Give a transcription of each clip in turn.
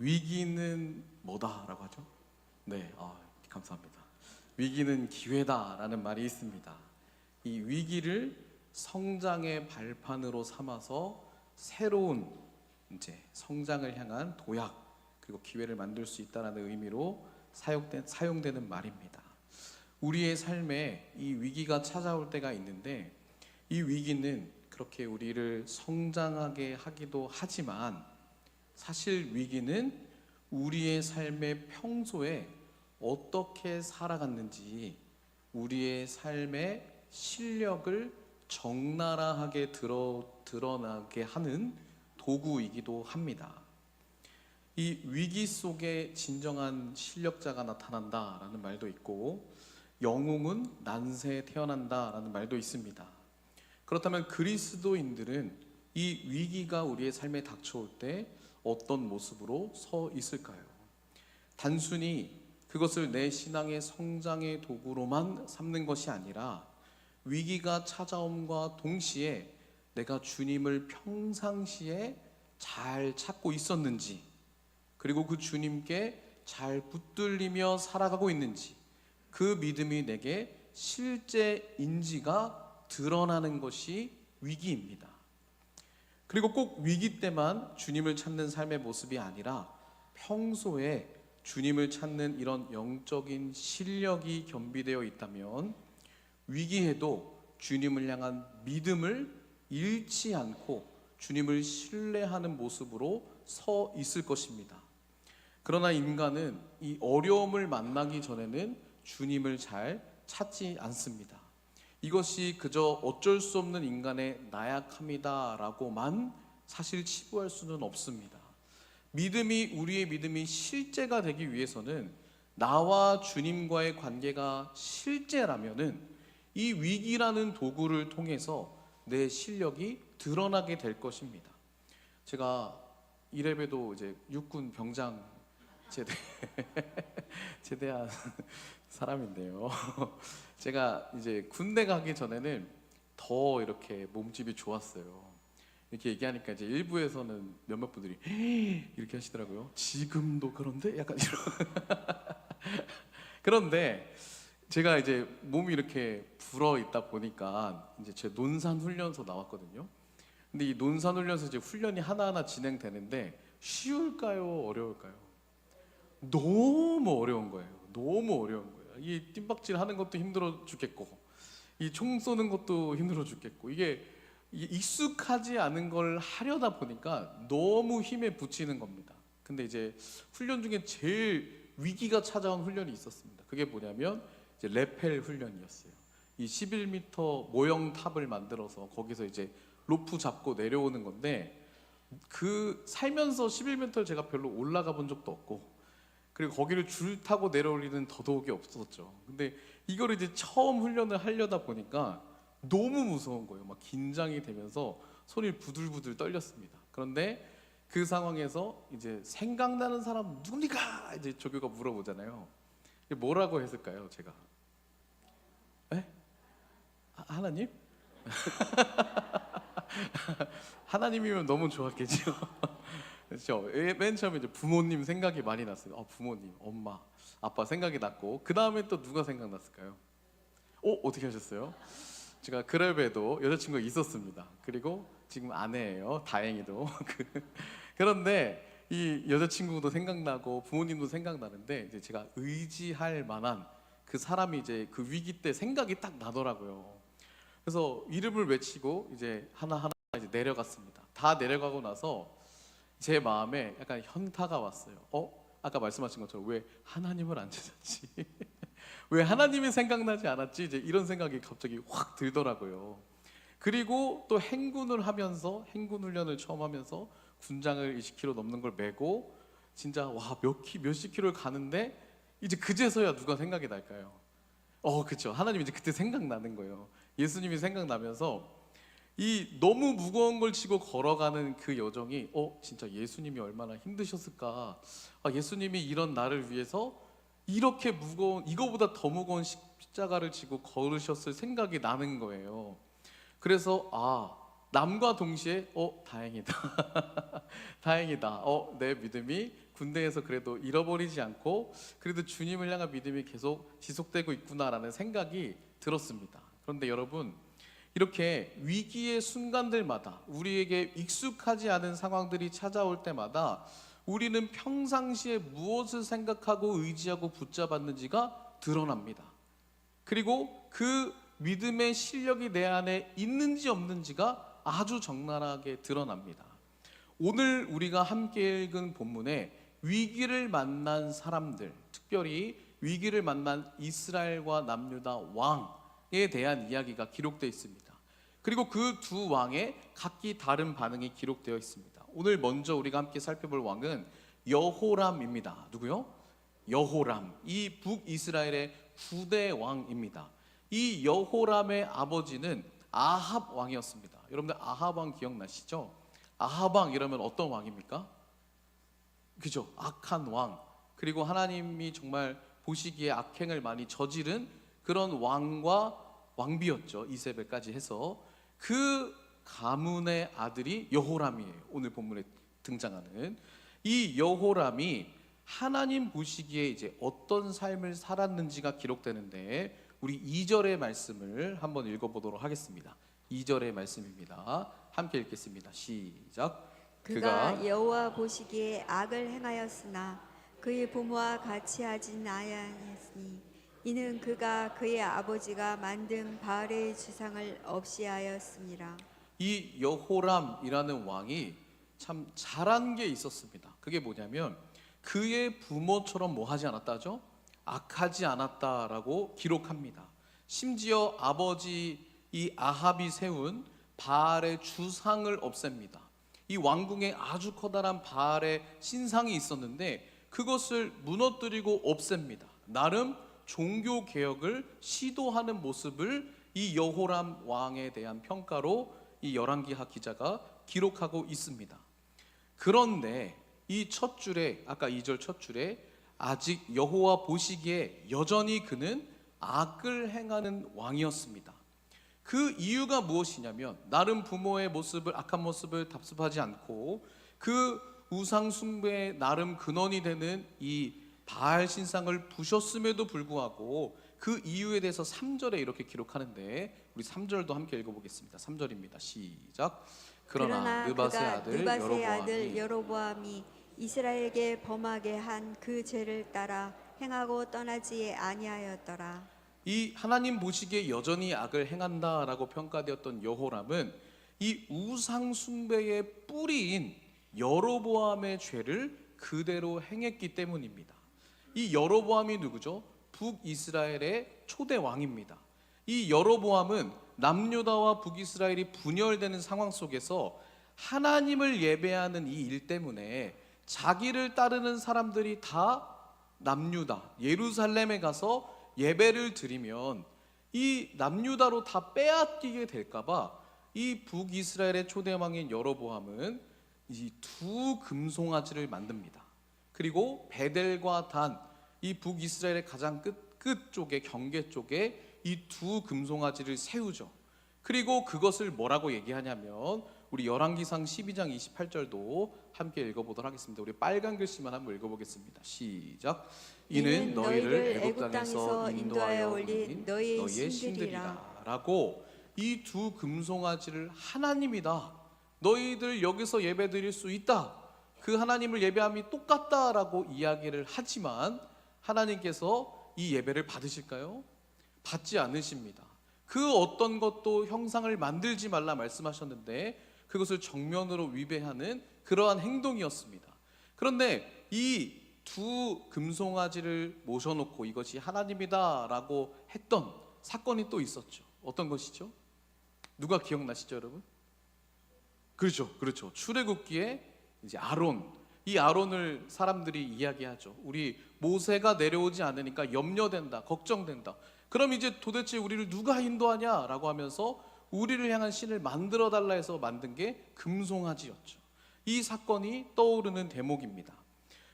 위기는 뭐다라고 하죠? 네, 감사합니다. 위기는 기회다라는 말이 있습니다. 이 위기를 성장의 발판으로 삼아서 새로운 성장을 향한 도약 그리고 기회를 만들 수 있다는 의미로 사용되는 말입니다. 우리의 삶에 이 위기가 찾아올 때가 있는데 이 위기는 그렇게 우리를 성장하게 하기도 하지만 사실 위기는 우리의 삶의 평소에 어떻게 살아갔는지 우리의 삶의 실력을 적나라하게 드러나게 하는 도구이기도 합니다. 이 위기 속에 진정한 실력자가 나타난다라는 말도 있고 영웅은 난세에 태어난다라는 말도 있습니다. 그렇다면 그리스도인들은 이 위기가 우리의 삶에 닥쳐올 때 어떤 모습으로 서 있을까요? 단순히 그것을 내 신앙의 성장의 도구로만 삼는 것이 아니라 위기가 찾아옴과 동시에 내가 주님을 평상시에 잘 찾고 있었는지 그리고 그 주님께 잘 붙들리며 살아가고 있는지 그 믿음이 내게 실제인지가 드러나는 것이 위기입니다. 그리고 꼭 위기 때만 주님을 찾는 삶의 모습이 아니라 평소에 주님을 찾는 이런 영적인 실력이 겸비되어 있다면 위기에도 주님을 향한 믿음을 잃지 않고 주님을 신뢰하는 모습으로 서 있을 것입니다. 그러나 인간은 이 어려움을 만나기 전에는 주님을 잘 찾지 않습니다. 이것이 그저 어쩔 수 없는 인간의 나약함이다라고만 사실 치부할 수는 없습니다. 우리의 믿음이 실제가 되기 위해서는 나와 주님과의 관계가 실제라면은 이 위기라는 도구를 통해서 내 실력이 드러나게 될 것입니다. 제가 이래봬도 이제 육군 병장 제대한 사람인데요. 제가 이제 군대 가기 전에는 더 이렇게 몸집이 좋았어요. 이렇게 얘기하니까 이제 일부에서는 몇몇 분들이 이렇게 하시더라고요. 지금도 그런데? 약간 이런. 그런데 제가 이제 몸이 이렇게 불어 있다 보니까 이제 제 논산훈련소 나왔거든요. 근데 이 논산훈련소 이제 훈련이 하나하나 진행되는데 쉬울까요? 어려울까요? 너무 어려운 거예요. 너무 어려운 거예요. 이 뜀박질 하는 것도 힘들어 죽겠고 이 총 쏘는 것도 힘들어 죽겠고 이게 익숙하지 않은 걸 하려다 보니까 너무 힘에 부치는 겁니다. 근데 이제 훈련 중에 제일 위기가 찾아온 훈련이 있었습니다. 그게 뭐냐면 이제 레펠 훈련이었어요. 이 11m 모형 탑을 만들어서 거기서 이제 로프 잡고 내려오는 건데 그 살면서 11m를 제가 별로 올라가 본 적도 없고 그리고 거기를 줄 타고 내려올 일은 더더욱이 없었죠. 근데 이걸 이제 처음 훈련을 하려다 보니까 너무 무서운 거예요. 막 긴장이 되면서 손이 부들부들 떨렸습니다. 그런데 그 상황에서 이제 생각나는 사람 누굽니까? 이제 조교가 물어보잖아요. 뭐라고 했을까요, 제가? 에? 하나님? 하나님이면 너무 좋았겠죠. 그렇죠. 맨 처음에 이제 부모님 생각이 많이 났어요. 부모님, 엄마, 아빠 생각이 났고 그 다음에 또 누가 생각났을까요? 어떻게 하셨어요? 제가 그랩에도 여자친구가 있었습니다. 그리고 지금 아내예요. 다행히도. 그런데 이 여자친구도 생각나고 부모님도 생각나는데 이제 제가 의지할 만한 그 사람이 이제 그 위기 때 생각이 딱 나더라고요. 그래서 이름을 외치고 이제 하나하나 이제 내려갔습니다. 다 내려가고 나서 제 마음에 약간 현타가 왔어요. 아까 말씀하신 것처럼 왜 하나님을 안 찾았지? 왜 하나님이 생각나지 않았지? 이제 이런 생각이 갑자기 확 들더라고요. 그리고 또 행군을 하면서 행군 훈련을 처음 하면서 군장을 20km 넘는 걸 메고 진짜 몇십 킬로를 가는데 이제 그제서야 누가 생각이 날까요? 그렇죠. 하나님이 이제 그때 생각나는 거예요. 예수님이 생각나면서 이 너무 무거운 걸 지고 걸어가는 그 여정이 진짜 예수님이 얼마나 힘드셨을까. 예수님이 이런 나를 위해서 이렇게 무거운 이거보다 더 무거운 십자가를 지고 걸으셨을 생각이 나는 거예요. 그래서 남과 동시에 다행이다. 다행이다. 내 믿음이 군대에서 그래도 잃어버리지 않고 그래도 주님을 향한 믿음이 계속 지속되고 있구나라는 생각이 들었습니다. 그런데 여러분, 이렇게 위기의 순간들마다 우리에게 익숙하지 않은 상황들이 찾아올 때마다 우리는 평상시에 무엇을 생각하고 의지하고 붙잡았는지가 드러납니다. 그리고 그 믿음의 실력이 내 안에 있는지 없는지가 아주 적나라하게 드러납니다. 오늘 우리가 함께 읽은 본문에 위기를 만난 사람들, 특별히 위기를 만난 이스라엘과 남유다 왕에 대한 이야기가 기록되어 있습니다. 그리고 그 두 왕의 각기 다른 반응이 기록되어 있습니다. 오늘 먼저 우리가 함께 살펴볼 왕은 여호람입니다. 누구요? 여호람. 이 북이스라엘의 9대 왕입니다. 이 여호람의 아버지는 아합 왕이었습니다. 여러분들 아합 왕 기억나시죠? 아합 왕 이러면 어떤 왕입니까? 그죠? 악한 왕. 그리고 하나님이 정말 보시기에 악행을 많이 저지른 그런 왕과 왕비였죠. 이세벨까지 해서. 그 가문의 아들이 여호람이에요. 오늘 본문에 등장하는 이 여호람이 하나님 보시기에 이제 어떤 삶을 살았는지가 기록되는데, 우리 2절의 말씀을 한번 읽어보도록 하겠습니다. 2절의 말씀입니다. 함께 읽겠습니다. 시작. 그가 여호와 보시기에 악을 행하였으나 그의 부모와 같이 하진 아니하였으니 이는 그가 그의 아버지가 만든 바알의 주상을 없이 하였습니다. 이 여호람이라는 왕이 참 잘한 게 있었습니다. 그게 뭐냐면 그의 부모처럼 뭐 하지 않았다죠? 악하지 않았다라고 기록합니다. 심지어 아버지 이 아합이 세운 바알의 주상을 없앱니다. 이 왕궁에 아주 커다란 바알의 신상이 있었는데 그것을 무너뜨리고 없앱니다. 나름 종교 개혁을 시도하는 모습을 이 여호람 왕에 대한 평가로 이 열왕기하 기자가 기록하고 있습니다. 그런데 이 첫 줄에, 아까 2절 첫 줄에 아직 여호와 보시기에 여전히 그는 악을 행하는 왕이었습니다. 그 이유가 무엇이냐면 나름 부모의 모습을, 악한 모습을 답습하지 않고 그 우상 숭배의 나름 근원이 되는 이 바알 신상을 부셨음에도 불구하고 그 이유에 대해서 3절에 이렇게 기록하는데, 우리 3절도 함께 읽어보겠습니다. 3절입니다. 시작. 그러나 느밧의 아들 여로보암이 이스라엘에게 범하게 한 그 죄를 따라 행하고 떠나지 아니하였더라. 이 하나님 보시기에 여전히 악을 행한다라고 평가되었던 여호람은 이 우상 숭배의 뿌리인 여로보암의 죄를 그대로 행했기 때문입니다. 이 여로보암이 누구죠? 북이스라엘의 초대 왕입니다. 이 여로보암은 남유다와 북이스라엘이 분열되는 상황 속에서 하나님을 예배하는 이 일 때문에 자기를 따르는 사람들이 다 남유다, 예루살렘에 가서 예배를 드리면 이 남유다로 다 빼앗기게 될까봐 이 북이스라엘의 초대 왕인 여로보암은 이 두 금송아지를 만듭니다. 그리고 베델과 단, 이 북이스라엘의 가장 끝 쪽에, 경계 쪽에 이 두 금송아지를 세우죠. 그리고 그것을 뭐라고 얘기하냐면 우리 열왕기상 12장 28절도 함께 읽어보도록 하겠습니다. 우리 빨간 글씨만 한번 읽어보겠습니다. 시작. 이는 너희를 애굽 땅에서 인도하여 올린 너희의 신들이라. 라고 이 두 금송아지를 하나님이다, 너희들 여기서 예배 드릴 수 있다, 그 하나님을 예배함이 똑같다라고 이야기를 하지만 하나님께서 이 예배를 받으실까요? 받지 않으십니다. 그 어떤 것도 형상을 만들지 말라 말씀하셨는데 그것을 정면으로 위배하는 그러한 행동이었습니다. 그런데 이 두 금송아지를 모셔놓고 이것이 하나님이다 라고 했던 사건이 또 있었죠. 어떤 것이죠? 누가 기억나시죠, 여러분? 그렇죠. 출애굽기에 이제 아론, 이 아론을 사람들이 이야기하죠. 우리 모세가 내려오지 않으니까 염려된다, 걱정된다. 그럼 이제 도대체 우리를 누가 인도하냐라고 하면서 우리를 향한 신을 만들어 달라 해서 만든 게 금송아지였죠. 이 사건이 떠오르는 대목입니다.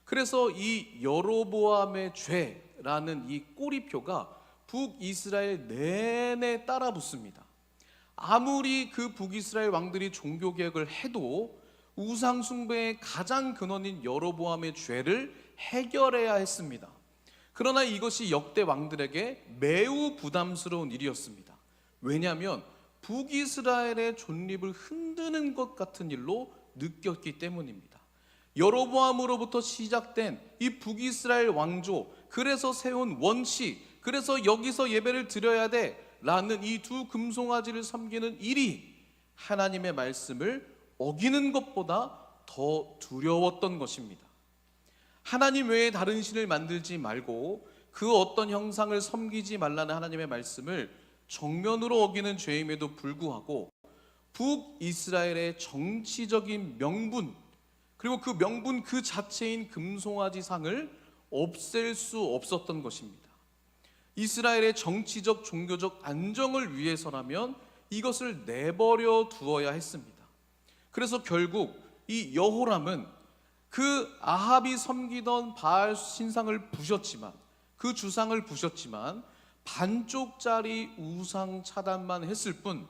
그래서 이 여로보암의 죄라는 이 꼬리표가 북이스라엘 내내 따라 붙습니다. 아무리 그 북이스라엘 왕들이 종교개혁을 해도 우상 숭배의 가장 근원인 여로보암의 죄를 해결해야 했습니다. 그러나 이것이 역대 왕들에게 매우 부담스러운 일이었습니다. 왜냐하면 북이스라엘의 존립을 흔드는 것 같은 일로 느꼈기 때문입니다. 여로보암으로부터 시작된 이 북이스라엘 왕조, 그래서 세운 원칙, 그래서 여기서 예배를 드려야 돼 라는 이 두 금송아지를 섬기는 일이 하나님의 말씀을 어기는 것보다 더 두려웠던 것입니다. 하나님 외에 다른 신을 만들지 말고 그 어떤 형상을 섬기지 말라는 하나님의 말씀을 정면으로 어기는 죄임에도 불구하고 북이스라엘의 정치적인 명분, 그리고 그 명분 그 자체인 금송아지 상을 없앨 수 없었던 것입니다. 이스라엘의 정치적 종교적 안정을 위해서라면 이것을 내버려 두어야 했습니다. 그래서 결국 이 여호람은 그 아합이 섬기던 바알 신상을 부셨지만, 그 주상을 부셨지만 반쪽짜리 우상 차단만 했을 뿐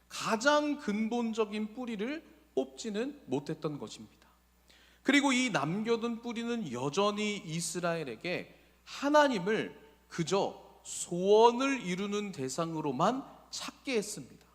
가장 근본적인 뿌리를 뽑지는 못했던 것입니다. 그리고 이 남겨둔 뿌리는 여전히 이스라엘에게 하나님을 그저 소원을 이루는 대상으로만 찾게 했습니다.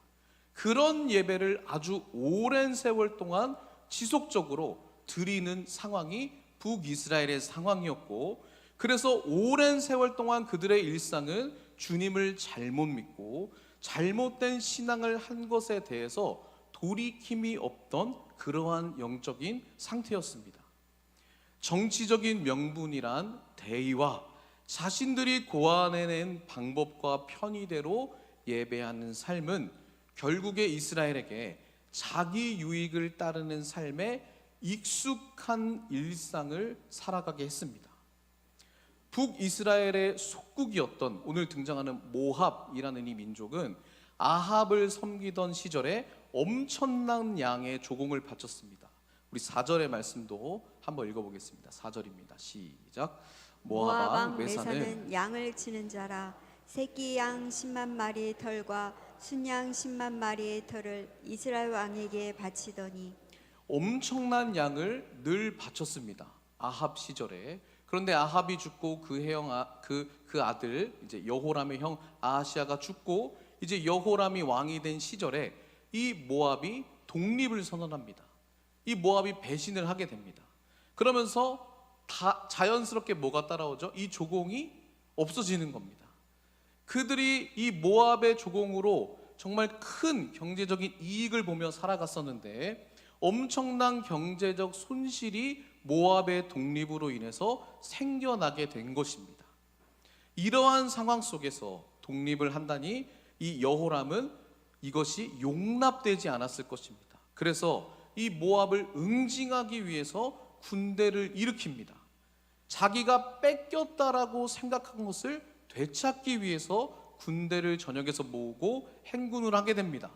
그런 예배를 아주 오랜 세월 동안 지속적으로 드리는 상황이 북이스라엘의 상황이었고, 그래서 오랜 세월 동안 그들의 일상은 주님을 잘못 믿고 잘못된 신앙을 한 것에 대해서 돌이킴이 없던 그러한 영적인 상태였습니다. 정치적인 명분이란 대의와 자신들이 고안해낸 방법과 편의대로 예배하는 삶은 결국에 이스라엘에게 자기 유익을 따르는 삶에 익숙한 일상을 살아가게 했습니다. 북이스라엘의 속국이었던 오늘 등장하는 모압이라는 이 민족은 아합을 섬기던 시절에 엄청난 양의 조공을 바쳤습니다. 우리 4절의 말씀도 한번 읽어보겠습니다. 4절입니다. 시작. 모압 왕 메사는 양을 치는 자라. 새끼 양 10만 마리의 털과 순양 10만 마리의 털을 이스라엘 왕에게 바치더니, 엄청난 양을 늘 바쳤습니다. 아합 시절에. 그런데 아합이 죽고 그 아들 이제 여호람의 형 아하시아가 죽고 이제 여호람이 왕이 된 시절에 이 모압이 독립을 선언합니다. 이 모압이 배신을 하게 됩니다. 그러면서 다 자연스럽게 뭐가 따라오죠? 이 조공이 없어지는 겁니다. 그들이 이 모압의 조공으로 정말 큰 경제적인 이익을 보며 살아갔었는데 엄청난 경제적 손실이 모압의 독립으로 인해서 생겨나게 된 것입니다. 이러한 상황 속에서 독립을 한다니 이 여호람은 이것이 용납되지 않았을 것입니다. 그래서 이 모압을 응징하기 위해서 군대를 일으킵니다. 자기가 뺏겼다라고 생각한 것을 되찾기 위해서 군대를 전역에서 모으고 행군을 하게 됩니다.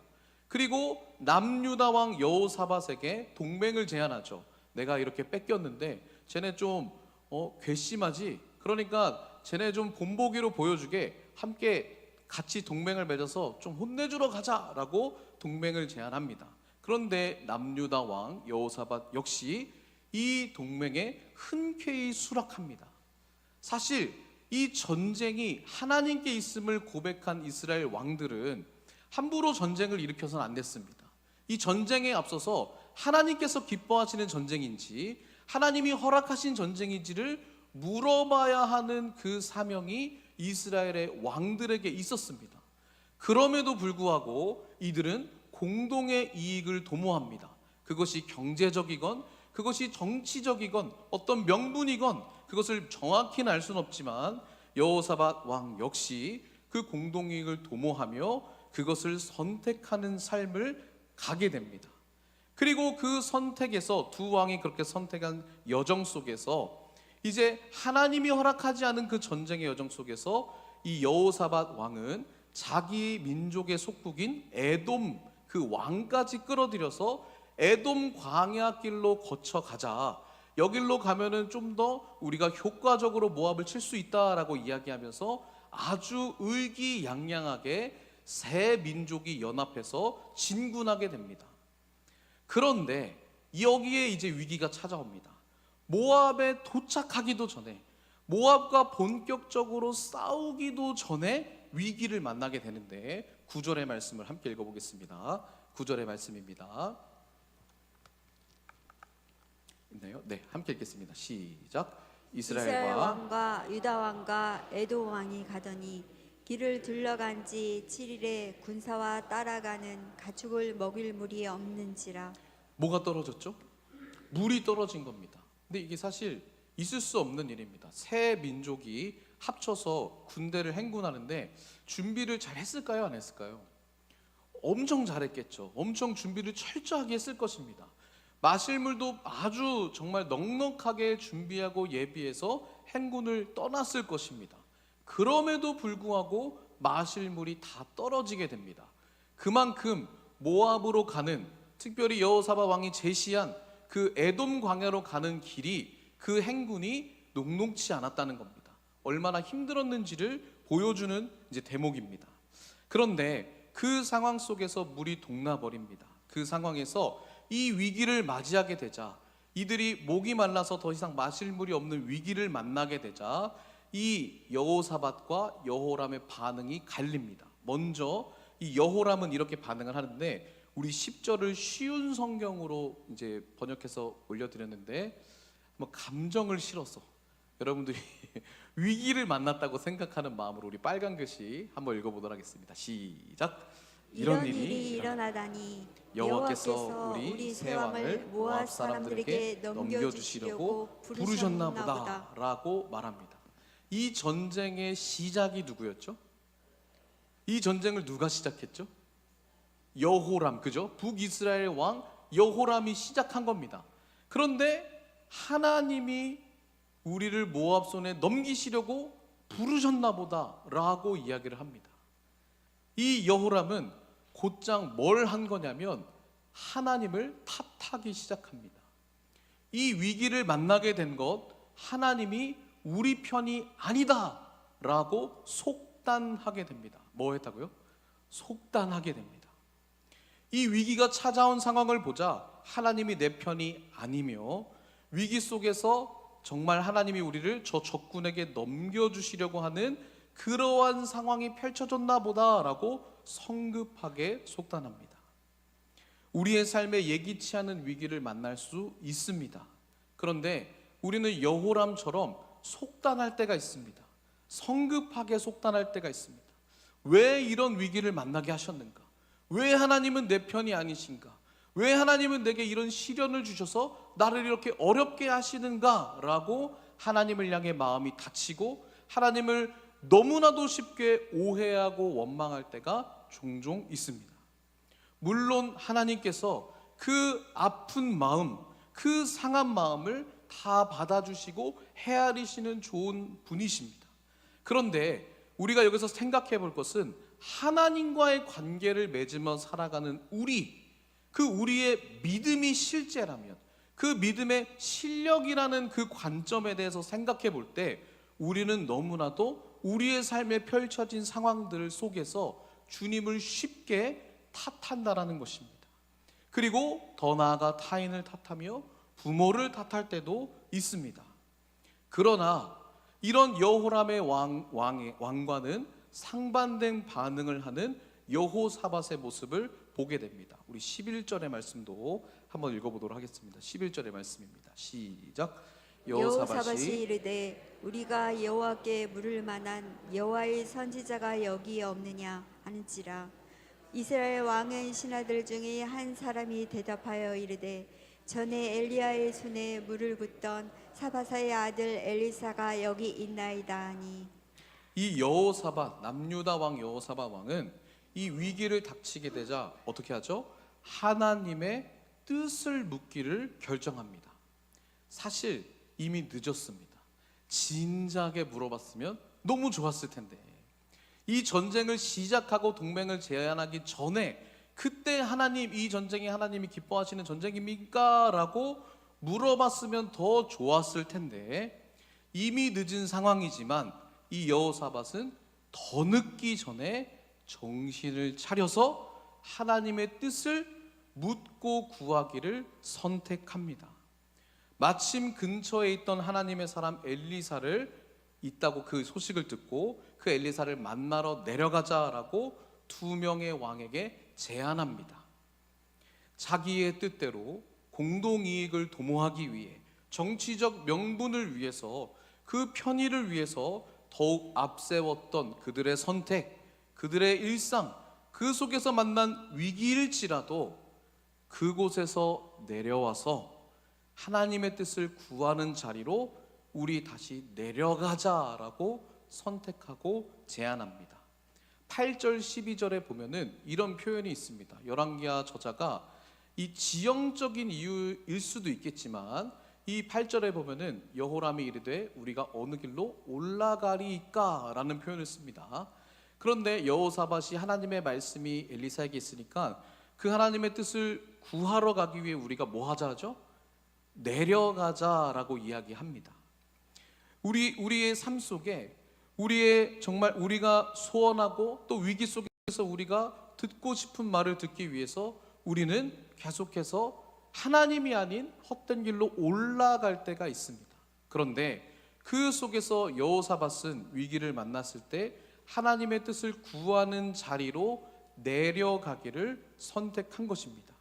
그리고 남유다 왕 여호사밧에게 동맹을 제안하죠. 내가 이렇게 뺏겼는데 쟤네 좀 괘씸하지? 그러니까 쟤네 좀 본보기로 보여주게 함께 같이 동맹을 맺어서 좀 혼내주러 가자라고 동맹을 제안합니다. 그런데 남유다 왕 여호사밧 역시 이 동맹에 흔쾌히 수락합니다. 사실 이 전쟁이 하나님께 있음을 고백한 이스라엘 왕들은 함부로 전쟁을 일으켜서는 안 됐습니다. 이 전쟁에 앞서서 하나님께서 기뻐하시는 전쟁인지 하나님이 허락하신 전쟁인지를 물어봐야 하는 그 사명이 이스라엘의 왕들에게 있었습니다. 그럼에도 불구하고 이들은 공동의 이익을 도모합니다. 그것이 경제적이건 그것이 정치적이건 어떤 명분이건 그것을 정확히는 알 수는 없지만 여호사밧 왕 역시 그 공동이익을 도모하며 그것을 선택하는 삶을 가게 됩니다. 그리고 그 선택에서 두 왕이 그렇게 선택한 여정 속에서 이제 하나님이 허락하지 않은 그 전쟁의 여정 속에서 이 여호사밧 왕은 자기 민족의 속국인 에돔 그 왕까지 끌어들여서 에돔 광야길로 거쳐가자. 여길로 가면은 좀 더 우리가 효과적으로 모압을 칠 수 있다라고 이야기하면서 아주 의기양양하게 세 민족이 연합해서 진군하게 됩니다. 그런데 여기에 이제 위기가 찾아옵니다. 모압에 도착하기도 전에, 모압과 본격적으로 싸우기도 전에 위기를 만나게 되는데 9절의 말씀을 함께 읽어보겠습니다. 9절의 말씀입니다. 있나요? 네, 함께 읽겠습니다. 시작. 이스라엘 왕과 유다 왕과 에돔 왕이 가더니 길을 둘러간 지 7일에 군사와 따라가는 가축을 먹일 물이 없는지라. 뭐가 떨어졌죠? 물이 떨어진 겁니다. 근데 이게 사실 있을 수 없는 일입니다. 세 민족이 합쳐서 군대를 행군하는데 준비를 잘 했을까요? 안 했을까요? 엄청 잘했겠죠. 엄청 준비를 철저하게 했을 것입니다. 마실 물도 아주 정말 넉넉하게 준비하고 예비해서 행군을 떠났을 것입니다. 그럼에도 불구하고 마실 물이 다 떨어지게 됩니다. 그만큼 모압으로 가는, 특별히 여호사밧 왕이 제시한 그 에돔 광야로 가는 길이, 그 행군이 녹록치 않았다는 겁니다. 얼마나 힘들었는지를 보여주는 이제 대목입니다. 그런데 그 상황 속에서 물이 동나버립니다. 그 상황에서 이 위기를 맞이하게 되자, 이들이 목이 말라서 더 이상 마실 물이 없는 위기를 만나게 되자 이 여호사밧과 여호람의 반응이 갈립니다. 먼저 이 여호람은 이렇게 반응을 하는데, 우리 10절을 쉬운 성경으로 이제 번역해서 올려드렸는데 뭐 감정을 실어서 여러분들이 위기를 만났다고 생각하는 마음으로 우리 빨간 글씨 한번 읽어보도록 하겠습니다. 시작. 이런 일이 일어나다니 여호와께서 우리 새 왕을 모압 사람들에게 넘겨주시려고 부르셨나 보다 라고 말합니다. 이 전쟁의 시작이 누구였죠? 이 전쟁을 누가 시작했죠? 여호람, 그죠? 북이스라엘 왕 여호람이 시작한 겁니다. 그런데 하나님이 우리를 모압 손에 넘기시려고 부르셨나 보다 라고 이야기를 합니다. 이 여호람은 곧장 뭘 한 거냐면 하나님을 탓하기 시작합니다. 이 위기를 만나게 된 것, 하나님이 우리 편이 아니다 라고 속단하게 됩니다. 뭐 했다고요? 속단하게 됩니다. 이 위기가 찾아온 상황을 보자 하나님이 내 편이 아니며 위기 속에서 정말 하나님이 우리를 저 적군에게 넘겨주시려고 하는 그러한 상황이 펼쳐졌나 보다라고 성급하게 속단합니다. 우리의 삶에 예기치 않은 위기를 만날 수 있습니다. 그런데 우리는 여호람처럼 속단할 때가 있습니다. 성급하게 속단할 때가 있습니다. 왜 이런 위기를 만나게 하셨는가? 왜 하나님은 내 편이 아니신가? 왜 하나님은 내게 이런 시련을 주셔서 나를 이렇게 어렵게 하시는가? 라고 하나님을 향해 마음이 다치고 하나님을 너무나도 쉽게 오해하고 원망할 때가 종종 있습니다. 물론 하나님께서 그 아픈 마음, 그 상한 마음을 다 받아주시고 헤아리시는 좋은 분이십니다. 그런데 우리가 여기서 생각해 볼 것은 하나님과의 관계를 맺으며 살아가는 우리의 믿음이 실제라면, 그 믿음의 실력이라는 그 관점에 대해서 생각해 볼 때 우리는 너무나도 우리의 삶에 펼쳐진 상황들 속에서 주님을 쉽게 탓한다라는 것입니다. 그리고 더 나아가 타인을 탓하며 부모를 탓할 때도 있습니다. 그러나 이런 여호람의 왕과는 상반된 반응을 하는 여호사밧의 모습을 보게 됩니다. 우리 11절의 말씀도 한번 읽어보도록 하겠습니다. 11절의 말씀입니다. 시작. 여호사밧이 이르되 우리가 여호와께 물을 만한 여호와의 선지자가 여기 없느냐 하는지라. 이스라엘 왕의 신하들 중에 한 사람이 대답하여 이르되 전에 엘리야의 손에 물을 붓던 사바사의 아들 엘리사가 여기 있나이다 하니. 이 여호사밧, 남유다 왕 여호사밧 왕은 이 위기를 닥치게 되자 어떻게 하죠? 하나님의 뜻을 묻기를 결정합니다. 사실 이미 늦었습니다. 진작에 물어봤으면 너무 좋았을 텐데, 이 전쟁을 시작하고 동맹을 제안하기 전에 그때 하나님, 이 전쟁이 하나님이 기뻐하시는 전쟁입니까? 라고 물어봤으면 더 좋았을 텐데 이미 늦은 상황이지만 이 여호사밧은 더 늦기 전에 정신을 차려서 하나님의 뜻을 묻고 구하기를 선택합니다. 마침 근처에 있던 하나님의 사람 엘리사를 있다고 그 소식을 듣고 그 엘리사를 만나러 내려가자라고 두 명의 왕에게 제안합니다. 자기의 뜻대로 공동이익을 도모하기 위해, 정치적 명분을 위해서, 그 편의를 위해서 더욱 앞세웠던 그들의 선택, 그들의 일상, 그 속에서 만난 위기일지라도 그곳에서 내려와서 하나님의 뜻을 구하는 자리로 우리 다시 내려가자라고 선택하고 제안합니다. 8절 12절에 보면은 이런 표현이 있습니다. 열왕기하 저자가 이 지형적인 이유일 수도 있겠지만 이 8절에 보면은 여호람이 이르되 우리가 어느 길로 올라가리까 라는 표현을 씁니다. 그런데 여호사밧이 하나님의 말씀이 엘리사에게 있으니까 그 하나님의 뜻을 구하러 가기 위해 우리가 뭐 하자 하죠? 내려가자라고 이야기합니다. 우리의 삶 속에 우리의 정말 우리가 소원하고 또 위기 속에서 우리가 듣고 싶은 말을 듣기 위해서 우리는 계속해서 하나님이 아닌 헛된 길로 올라갈 때가 있습니다. 그런데 그 속에서 여호사밧은 위기를 만났을 때 하나님의 뜻을 구하는 자리로 내려가기를 선택한 것입니다.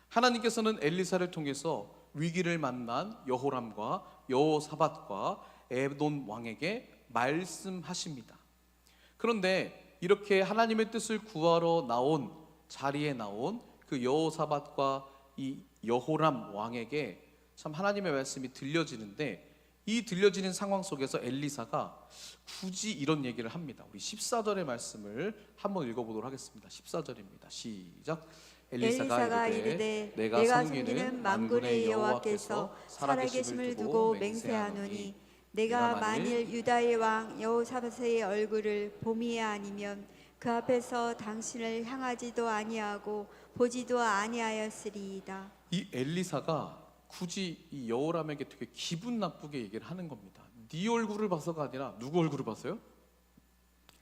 하나님께서는 엘리사를 통해서 위기를 만난 여호람과 여호사밧과 에돔 왕에게 말씀하십니다. 그런데 이렇게 하나님의 뜻을 구하러 나온 자리에 나온 그 여호사밧과 이 여호람 왕에게 참 하나님의 말씀이 들려지는데, 이 들려지는 상황 속에서 엘리사가 굳이 이런 얘기를 합니다. 우리 14절의 말씀을 한번 읽어보도록 하겠습니다. 14절입니다. 시작. 엘리사가 이르되 내가 섬기는 만군의 여호와께서 살아계심을 두고 맹세하노니 내가 만일 유다의 왕 여호사밧의 얼굴을 봄이야 아니면 그 앞에서 당신을 향하지도 아니하고 보지도 아니하였으리이다. 이 엘리사가 굳이 이 여호람에게 되게 기분 나쁘게 얘기를 하는 겁니다. 네 얼굴을 봐서가 아니라 누구 얼굴을 봤어요?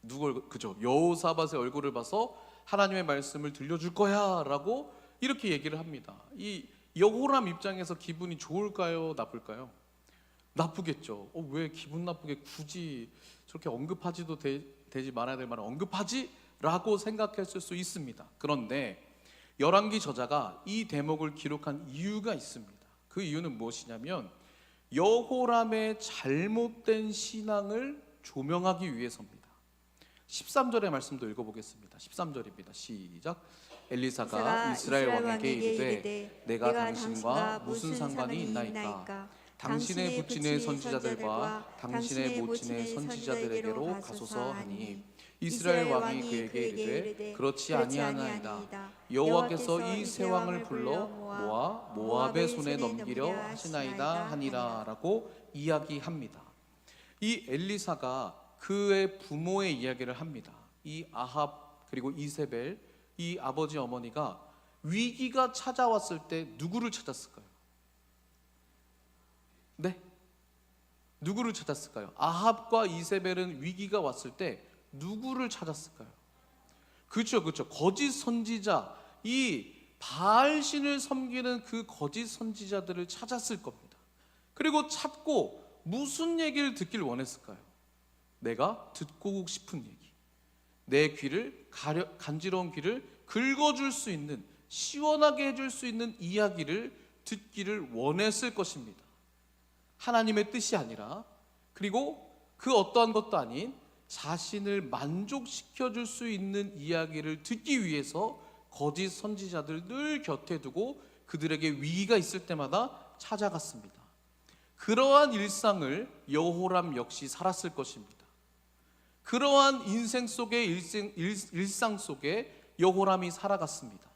누구 얼굴? 그죠? 여호사밧의 얼굴을 봐서 하나님의 말씀을 들려줄 거야라고 이렇게 얘기를 합니다. 이 여호람 입장에서 기분이 좋을까요? 나쁠까요? 나쁘겠죠. 왜 기분 나쁘게 굳이 저렇게 언급하지도 되지 말아야 될 말을 언급하지? 라고 생각했을 수 있습니다. 그런데 열왕기 저자가 이 대목을 기록한 이유가 있습니다. 그 이유는 무엇이냐면 여호람의 잘못된 신앙을 조명하기 위해서입니다. 13절의 말씀도 읽어보겠습니다. 13절입니다. 시작. 엘리사가 이스라엘 왕에게 이르되 내가 당신과 무슨 상관이 있나이까? 당신의 부친의 선지자들과 당신의 모친의 선지자들에게로 가소서 하니 이스라엘 왕이 그에게 이르되 그렇지 아니하나이다. 여호와께서 이 세 왕을 불러 모아 모압의 손에 넘기려 하시나이다 하니라 라고 이야기합니다. 이 엘리사가 그의 부모의 이야기를 합니다. 이 아합 그리고 이세벨, 이 아버지 어머니가 위기가 찾아왔을 때 누구를 찾았을까요? 네? 누구를 찾았을까요? 아합과 이세벨은 위기가 왔을 때 누구를 찾았을까요? 그렇죠. 거짓 선지자, 이 바알신을 섬기는 그 거짓 선지자들을 찾았을 겁니다. 그리고 찾고 무슨 얘기를 듣길 원했을까요? 내가 듣고 싶은 얘기, 내 귀를 간지러운 귀를 긁어줄 수 있는, 시원하게 해줄 수 있는 이야기를 듣기를 원했을 것입니다. 하나님의 뜻이 아니라, 그리고 그 어떠한 것도 아닌 자신을 만족시켜줄 수 있는 이야기를 듣기 위해서 거짓 선지자들 늘 곁에 두고 그들에게 위기가 있을 때마다 찾아갔습니다. 그러한 일상을 여호람 역시 살았을 것입니다. 그러한 인생 속의 일상 속에 여호람이 살아갔습니다.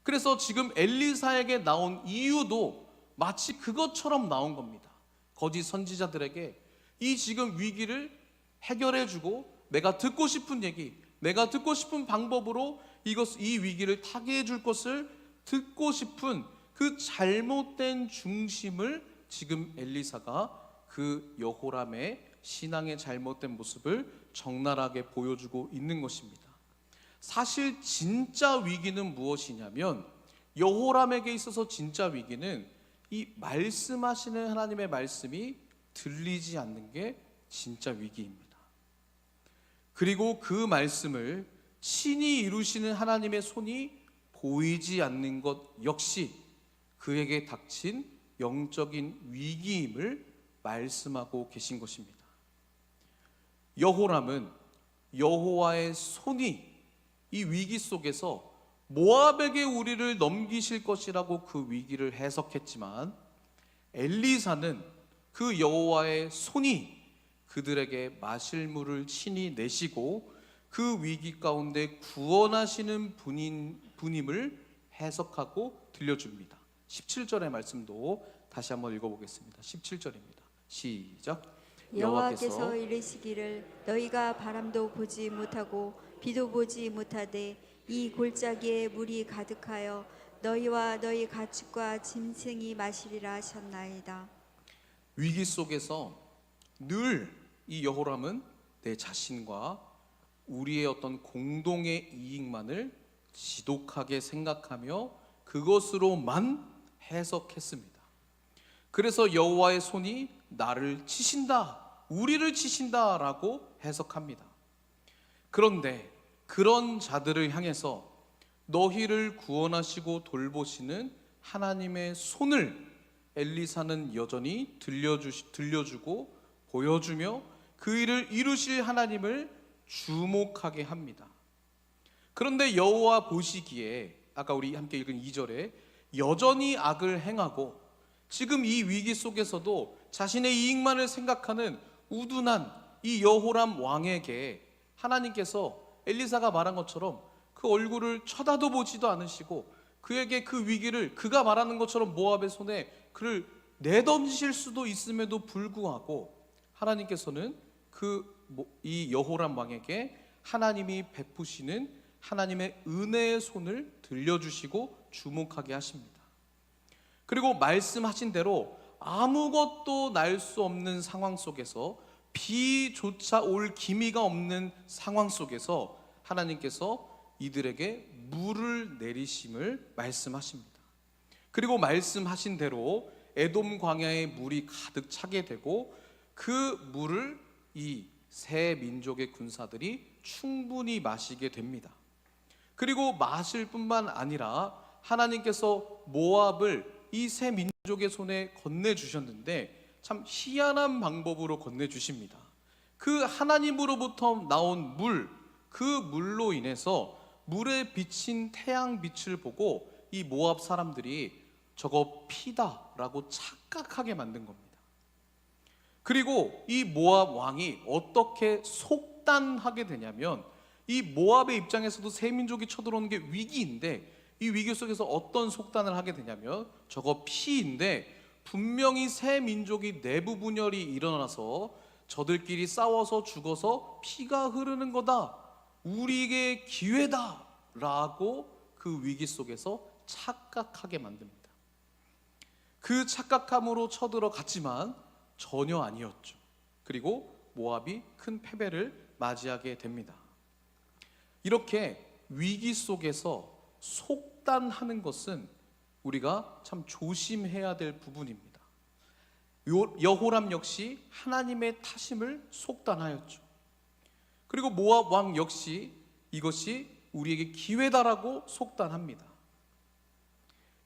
그래서 지금 엘리사에게 나온 이유도 마치 그것처럼 나온 겁니다. 거짓 선지자들에게 이 지금 위기를 해결해주고 내가 듣고 싶은 얘기, 내가 듣고 싶은 방법으로 이 위기를 타개해 줄 것을 듣고 싶은 그 잘못된 중심을 지금 엘리사가 그 여호람의 신앙의 잘못된 모습을 적나라하게 보여주고 있는 것입니다. 사실 진짜 위기는 무엇이냐면, 여호람에게 있어서 진짜 위기는 이 말씀하시는 하나님의 말씀이 들리지 않는 게 진짜 위기입니다. 그리고 그 말씀을 친히 이루시는 하나님의 손이 보이지 않는 것 역시 그에게 닥친 영적인 위기임을 말씀하고 계신 것입니다. 여호람은 여호와의 손이 이 위기 속에서 모압에게 우리를 넘기실 것이라고 그 위기를 해석했지만, 엘리사는 그 여호와의 손이 그들에게 마실 물을 친히 내시고 그 위기 가운데 구원하시는 분임을 해석하고 들려줍니다. 17절의 말씀도 다시 한번 읽어보겠습니다. 17절입니다. 시작. 여호와께서 이르시기를 너희가 바람도 보지 못하고 비도 보지 못하되 이 골짜기에 물이 가득하여 너희와 너희 가축과 짐승이 마시리라 하셨나이다. 위기 속에서 늘 이 여호람은 내 자신과 우리의 어떤 공동의 이익만을 지독하게 생각하며 그것으로만 해석했습니다. 그래서 여호와의 손이 나를 치신다, 우리를 치신다라고 해석합니다. 그런데 그런 자들을 향해서 너희를 구원하시고 돌보시는 하나님의 손을 엘리사는 여전히 들려주고 보여주며 그 일을 이루실 하나님을 주목하게 합니다. 그런데 여호와 보시기에 아까 우리 함께 읽은 2절에 여전히 악을 행하고 지금 이 위기 속에서도 자신의 이익만을 생각하는 우둔한 이 여호람 왕에게 하나님께서 엘리사가 말한 것처럼 그 얼굴을 쳐다도 보지도 않으시고 그에게 그 위기를 그가 말하는 것처럼 모압의 손에 그를 내던지실 수도 있음에도 불구하고 하나님께서는 이 여호람 왕에게 하나님이 베푸시는 하나님의 은혜의 손을 들려주시고 주목하게 하십니다. 그리고 말씀하신 대로 아무것도 날 수 없는 상황 속에서, 비조차 올 기미가 없는 상황 속에서 하나님께서 이들에게 물을 내리심을 말씀하십니다. 그리고 말씀하신 대로 에돔 광야에 물이 가득 차게 되고 그 물을 이 세 민족의 군사들이 충분히 마시게 됩니다. 그리고 마실 뿐만 아니라 하나님께서 모압을 이 세 민족의 손에 건네주셨는데 참 희한한 방법으로 건네주십니다. 그 하나님으로부터 나온 물, 그 물로 인해서 물에 비친 태양 빛을 보고 이 모압 사람들이 저거 피다라고 착각하게 만든 겁니다. 그리고 이 모압 왕이 어떻게 속단하게 되냐면, 이 모압의 입장에서도 세 민족이 쳐들어오는 게 위기인데 이 위기 속에서 어떤 속단을 하게 되냐면, 저거 피인데 분명히 세 민족이 내부 분열이 일어나서 저들끼리 싸워서 죽어서 피가 흐르는 거다, 우리에게 기회다 라고 그 위기 속에서 착각하게 만듭니다. 그 착각함으로 쳐들어갔지만 전혀 아니었죠. 그리고 모압이 큰 패배를 맞이하게 됩니다. 이렇게 위기 속에서 속단하는 것은 우리가 참 조심해야 될 부분입니다. 여호람 역시 하나님의 타심을 속단하였죠. 그리고 모압 왕 역시 이것이 우리에게 기회다라고 속단합니다.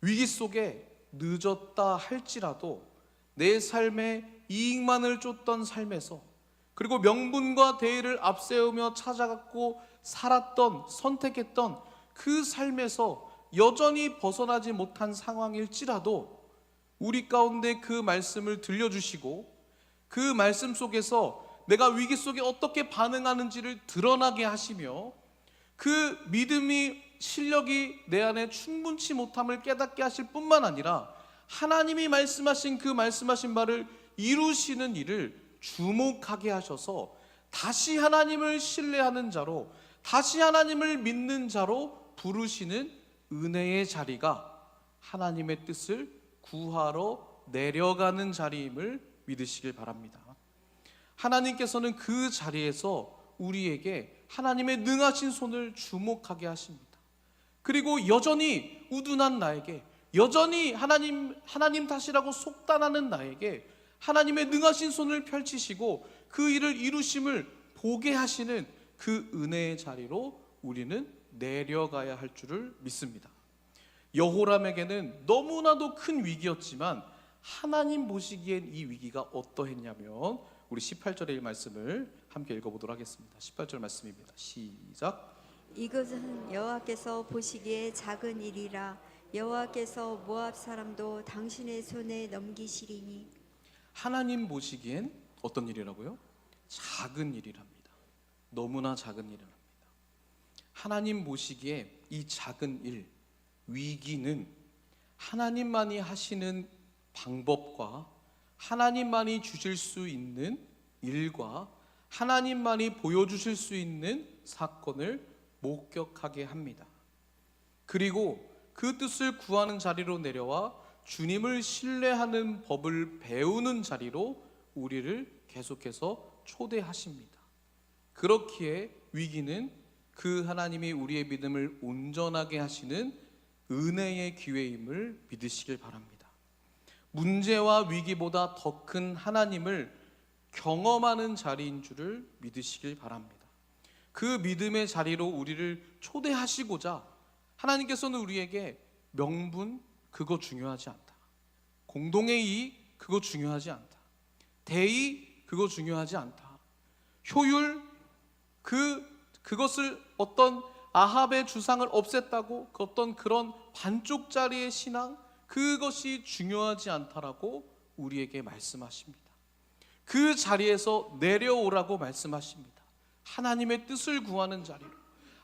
위기 속에 늦었다 할지라도 내 삶에 이익만을 쫓던 삶에서, 그리고 명분과 대의를 앞세우며 찾아갔고 살았던, 선택했던 그 삶에서 여전히 벗어나지 못한 상황일지라도 우리 가운데 그 말씀을 들려주시고 그 말씀 속에서 내가 위기 속에 어떻게 반응하는지를 드러나게 하시며 그 믿음이, 실력이 내 안에 충분치 못함을 깨닫게 하실 뿐만 아니라 하나님이 말씀하신 그 말씀하신 바를 이루시는 일을 주목하게 하셔서 다시 하나님을 신뢰하는 자로, 다시 하나님을 믿는 자로 부르시는 은혜의 자리가 하나님의 뜻을 구하러 내려가는 자리임을 믿으시길 바랍니다. 하나님께서는 그 자리에서 우리에게 하나님의 능하신 손을 주목하게 하십니다. 그리고 여전히 우둔한 나에게, 여전히 하나님 탓이라고 속단하는 나에게 하나님의 능하신 손을 펼치시고 그 일을 이루심을 보게 하시는 그 은혜의 자리로 우리는 내려가야 할 줄을 믿습니다. 여호람에게는 너무나도 큰 위기였지만 하나님 보시기엔 이 위기가 어떠했냐면, 우리 18절의 말씀을 함께 읽어보도록 하겠습니다. 18절 말씀입니다. 시작. 이것은 여호와께서 보시기에 작은 일이라 여호와께서 모압 사람도 당신의 손에 넘기시리니. 하나님 보시기엔 어떤 일이라고요? 작은 일이랍니다. 너무나 작은 일이랍니다. 하나님 보시기에 이 작은 일, 위기는 하나님만이 하시는 방법과 하나님만이 주실 수 있는 일과 하나님만이 보여주실 수 있는 사건을 목격하게 합니다. 그리고 그 뜻을 구하는 자리로 내려와 주님을 신뢰하는 법을 배우는 자리로 우리를 계속해서 초대하십니다. 그렇기에 위기는 그 하나님이 우리의 믿음을 온전하게 하시는 은혜의 기회임을 믿으시길 바랍니다. 문제와 위기보다 더 큰 하나님을 경험하는 자리인 줄을 믿으시길 바랍니다. 그 믿음의 자리로 우리를 초대하시고자 하나님께서는 우리에게 명분, 그거 중요하지 않다. 공동의 이익, 그거 중요하지 않다. 대의, 그거 중요하지 않다. 효율, 그것을 어떤 아합의 주상을 없앴다고 그 어떤 그런 반쪽짜리의 신앙, 그것이 중요하지 않다라고 우리에게 말씀하십니다. 그 자리에서 내려오라고 말씀하십니다. 하나님의 뜻을 구하는 자리로,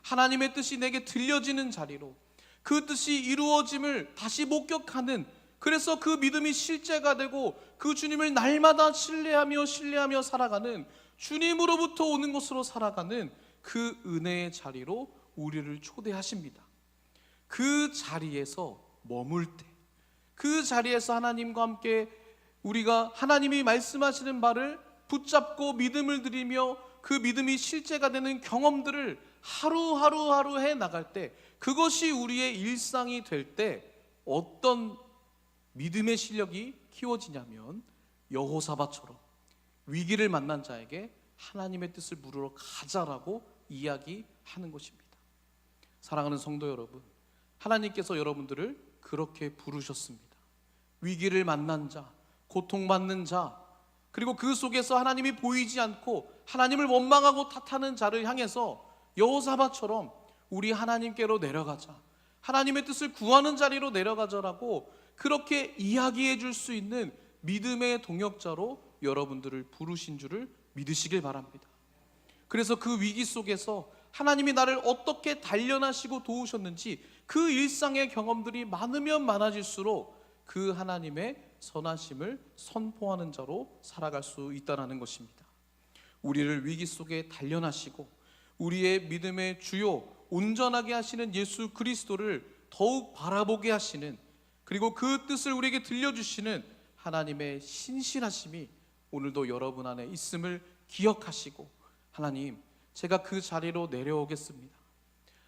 하나님의 뜻이 내게 들려지는 자리로, 그 뜻이 이루어짐을 다시 목격하는, 그래서 그 믿음이 실제가 되고 그 주님을 날마다 신뢰하며 살아가는, 주님으로부터 오는 것으로 살아가는 그 은혜의 자리로 우리를 초대하십니다. 그 자리에서 머물 때, 그 자리에서 하나님과 함께 우리가 하나님이 말씀하시는 바를 붙잡고 믿음을 드리며 그 믿음이 실제가 되는 경험들을 하루하루 해 나갈 때, 그것이 우리의 일상이 될 때 어떤 믿음의 실력이 키워지냐면, 여호사밧처럼 위기를 만난 자에게 하나님의 뜻을 물으러 가자라고 이야기하는 것입니다. 사랑하는 성도 여러분, 하나님께서 여러분들을 그렇게 부르셨습니다. 위기를 만난 자, 고통받는 자, 그리고 그 속에서 하나님이 보이지 않고 하나님을 원망하고 탓하는 자를 향해서 여호사밧처럼 우리 하나님께로 내려가자, 하나님의 뜻을 구하는 자리로 내려가자라고 그렇게 이야기해 줄 수 있는 믿음의 동역자로 여러분들을 부르신 줄을 믿으시길 바랍니다. 그래서 그 위기 속에서 하나님이 나를 어떻게 단련하시고 도우셨는지 그 일상의 경험들이 많으면 많아질수록 그 하나님의 선하심을 선포하는 자로 살아갈 수 있다는 것입니다. 우리를 위기 속에 단련하시고 우리의 믿음의 주요 온전하게 하시는 예수 그리스도를 더욱 바라보게 하시는, 그리고 그 뜻을 우리에게 들려주시는 하나님의 신실하심이 오늘도 여러분 안에 있음을 기억하시고, 하나님, 제가 그 자리로 내려오겠습니다.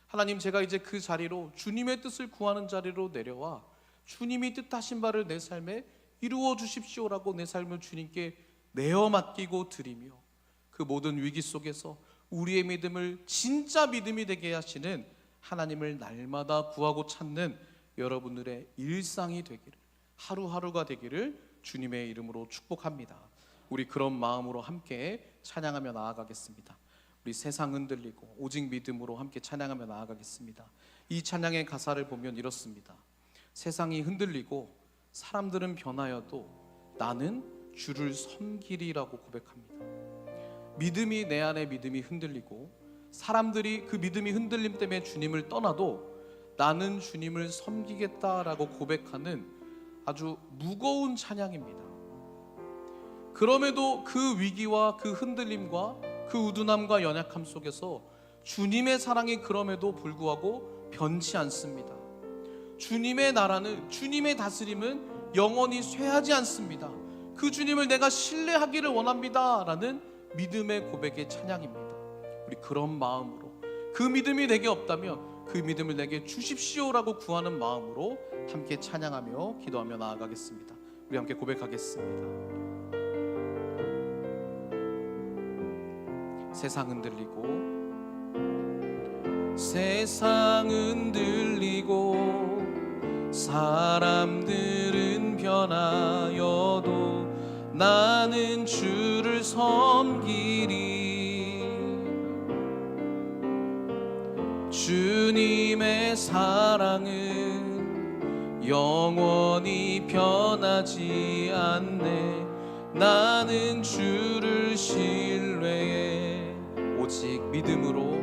하나님, 제가 이제 그 자리로, 주님의 뜻을 구하는 자리로 내려와 주님이 뜻하신 바를 내 삶에 이루어 주십시오라고 내 삶을 주님께 내어 맡기고 드리며, 그 모든 위기 속에서 우리의 믿음을 진짜 믿음이 되게 하시는 하나님을 날마다 구하고 찾는 여러분들의 일상이 되기를, 하루하루가 되기를 주님의 이름으로 축복합니다. 우리 그런 마음으로 함께 찬양하며 나아가겠습니다. 우리 세상 흔들리고 오직 믿음으로 함께 찬양하며 나아가겠습니다. 이 찬양의 가사를 보면 이렇습니다. 세상이 흔들리고 사람들은 변하여도 나는 주를 섬기리라고 고백합니다. 믿음이, 내 안에 믿음이 흔들리고 사람들이 그 믿음이 흔들림 때문에 주님을 떠나도 나는 주님을 섬기겠다라고 고백하는 아주 무거운 찬양입니다. 그럼에도 그 위기와 그 흔들림과 그 우둔함과 연약함 속에서 주님의 사랑이 그럼에도 불구하고 변치 않습니다. 주님의 나라는, 주님의 다스림은 영원히 쇠하지 않습니다. 그 주님을 내가 신뢰하기를 원합니다 라는 믿음의 고백의 찬양입니다. 우리 그런 마음으로, 그 믿음이 내게 없다면 그 믿음을 내게 주십시오라고 구하는 마음으로 함께 찬양하며 기도하며 나아가겠습니다. 우리 함께 고백하겠습니다. 세상은 들리고 사람들은 변하여도 나는 주를 섬기리. 주님의 사랑은 영원히 변하지 않네. 나는 주를 신뢰해 오직 믿음으로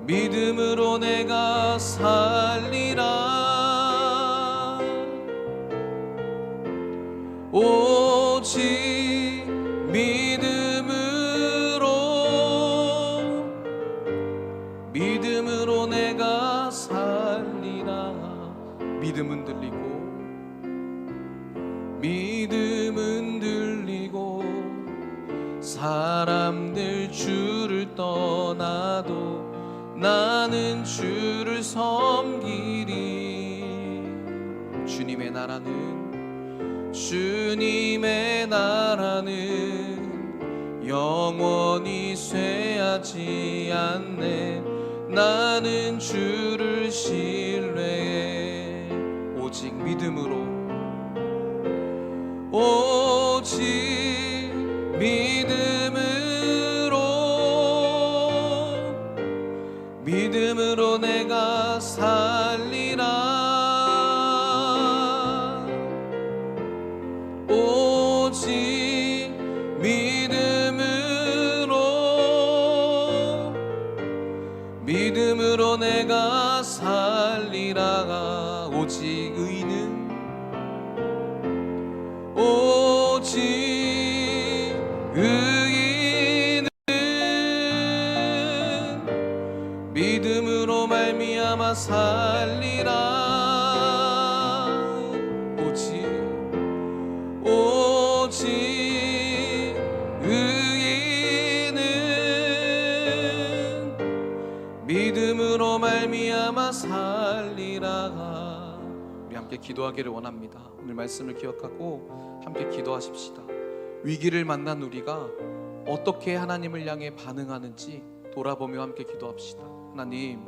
믿음으로 내가 살리라. 오직 믿음으로 내가 살리라. 믿음은 들리고 사람들 주를 떠나도 나는 주를 섬기리. 주님의 나라는 영원히 쇠하지 않네. 나는 주를 신뢰해 오직 믿음으로 내가 살리라. 오직 믿음으로 내가 살리라. 오직 의인은 믿음으로 말미암아 살리라. 오직 의인은 믿음으로 말미암아 살리라. 우리 함께 기도하기를 원합니다. 오늘 말씀을 기억하고 함께 기도하십시다. 위기를 만난 우리가 어떻게 하나님을 향해 반응하는지 돌아보며 함께 기도합시다. 하나님,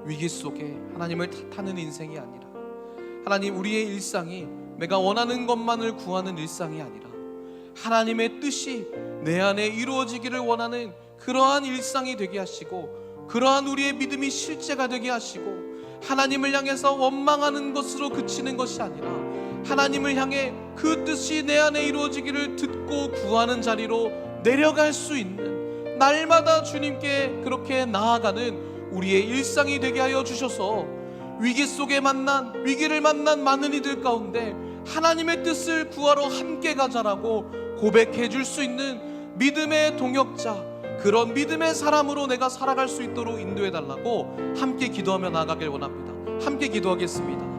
위기 속에 하나님을 탓하는 인생이 아니라, 하나님, 우리의 일상이 내가 원하는 것만을 구하는 일상이 아니라 하나님의 뜻이 내 안에 이루어지기를 원하는 그러한 일상이 되게 하시고, 그러한 우리의 믿음이 실제가 되게 하시고, 하나님을 향해서 원망하는 것으로 그치는 것이 아니라 하나님을 향해 그 뜻이 내 안에 이루어지기를 듣고 구하는 자리로 내려갈 수 있는, 날마다 주님께 그렇게 나아가는 우리의 일상이 되게 하여 주셔서 위기를 만난 많은 이들 가운데 하나님의 뜻을 구하러 함께 가자라고 고백해 줄 수 있는 믿음의 동역자, 그런 믿음의 사람으로 내가 살아갈 수 있도록 인도해 달라고 함께 기도하며 나아가길 원합니다. 함께 기도하겠습니다.